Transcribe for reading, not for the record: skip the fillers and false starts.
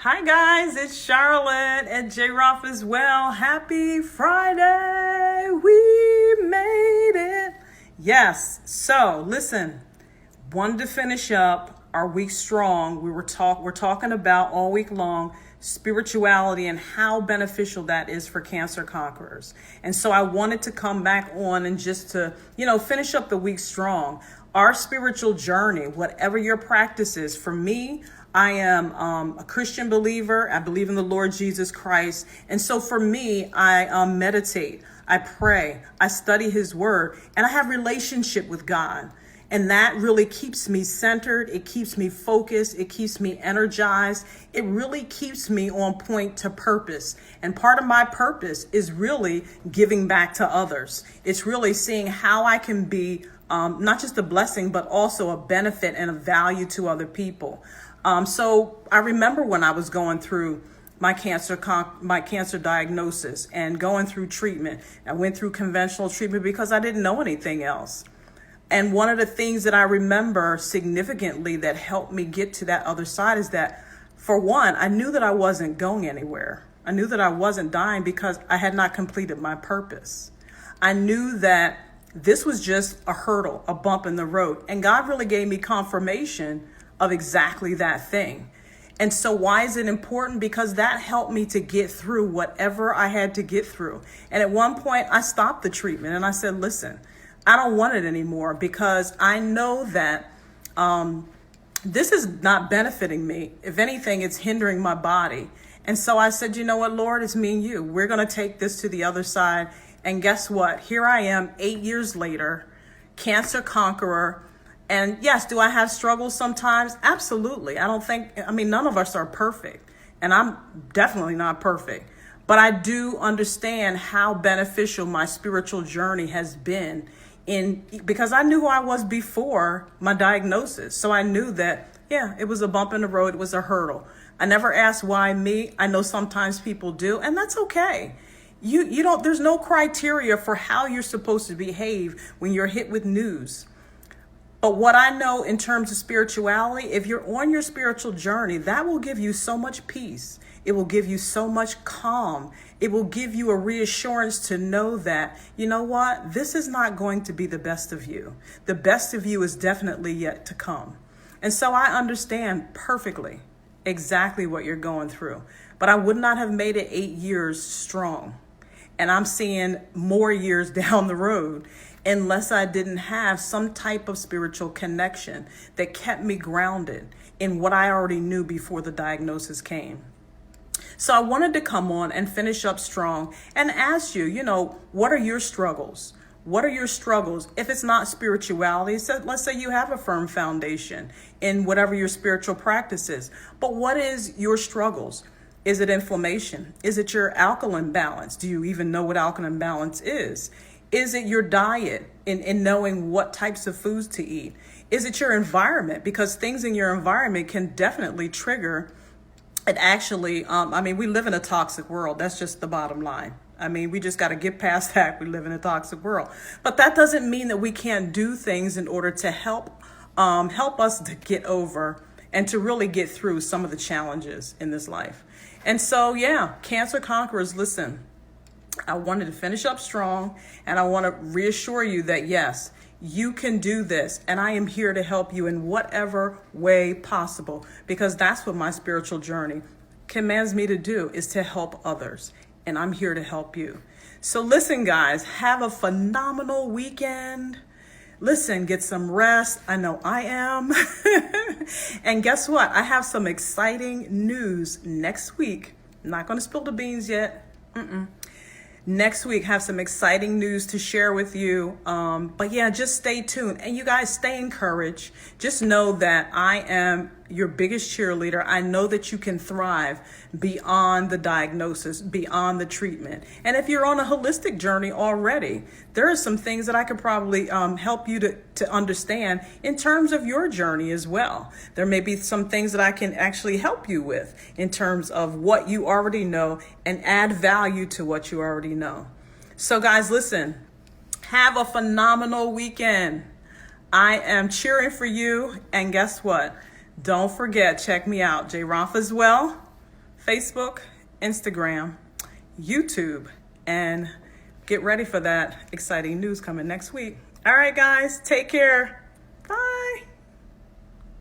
Hi guys, it's Charlotte and J. Roth as well. Happy Friday. We made it. Yes. So listen, wanted to finish up our week strong. We're talking about all week long spirituality and how beneficial that is for Cancer Conquerors. And so I wanted to come back on and just to, finish up the week strong. Our spiritual journey, whatever your practice is, for me, I am a Christian believer. I believe in the Lord Jesus Christ. And so for me, I meditate, I pray, I study his word, and I have relationship with God. And that really keeps me centered. It keeps me focused. It keeps me energized. It really keeps me on point to purpose. And part of my purpose is really giving back to others. It's really seeing how I can be not just a blessing, but also a benefit and a value to other people. So I remember when I was going through my cancer diagnosis and going through treatment. I went through conventional treatment because I didn't know anything else. And one of the things that I remember significantly that helped me get to that other side is that, for one, I knew that I wasn't going anywhere. I knew that I wasn't dying because I had not completed my purpose. I knew that this was just a hurdle, a bump in the road. And God really gave me confirmation of exactly that thing. And so why is it important? Because that helped me to get through whatever I had to get through. And at one point I stopped the treatment and I said, listen, I don't want it anymore because I know that this is not benefiting me. If anything, it's hindering my body. And so I said, you know what, Lord, it's me and you. We're going to take this to the other side. And guess what? Here I am 8 years later, Cancer Conqueror. And yes, do I have struggles sometimes? Absolutely. None of us are perfect. And I'm definitely not perfect. But I do understand how beneficial my spiritual journey has been because I knew who I was before my diagnosis. So I knew that, it was a bump in the road. It was a hurdle. I never asked why me. I know sometimes people do, and that's okay. There's no criteria for how you're supposed to behave when you're hit with news. But what I know in terms of spirituality, if you're on your spiritual journey, that will give you so much peace. It will give you so much calm. It will give you a reassurance to know that, you know what, this is not going to be the best of you. The best of you is definitely yet to come. And so I understand perfectly exactly what you're going through. But I would not have made it 8 years strong. And I'm seeing more years down the road unless I didn't have some type of spiritual connection that kept me grounded in what I already knew before the diagnosis came. So I wanted to come on and finish up strong and ask you, what are your struggles? What are your struggles? If it's not spirituality, so let's say you have a firm foundation in whatever your spiritual practice is, but what is your struggles? Is it inflammation? Is it your alkaline balance? Do you even know what alkaline balance is? Is it your diet in knowing what types of foods to eat? Is it your environment? Because things in your environment can definitely trigger it. Actually, we live in a toxic world. That's just the bottom line. We just got to get past that. We live in a toxic world. But that doesn't mean that we can't do things in order to help us to get over and to really get through some of the challenges in this life. And so, Cancer Conquerors, listen. I wanted to finish up strong, and I want to reassure you that, yes, you can do this, and I am here to help you in whatever way possible, because that's what my spiritual journey commands me to do, is to help others, and I'm here to help you. So listen, guys, have a phenomenal weekend. Listen, get some rest. I know I am. And guess what? I have some exciting news next week. I'm not going to spill the beans yet. Next week, have some exciting news to share with you. But just stay tuned. And you guys, stay encouraged. Just know that I am your biggest cheerleader. I know that you can thrive beyond the diagnosis, beyond the treatment. And if you're on a holistic journey already, there are some things that I could probably help you to understand in terms of your journey as well. There may be some things that I can actually help you with in terms of what you already know and add value to what you already know. So guys, listen, have a phenomenal weekend. I am cheering for you. And guess what? Don't forget, check me out, J. Roth as well. Facebook, Instagram, YouTube, and get ready for that exciting news coming next week. All right, guys, take care.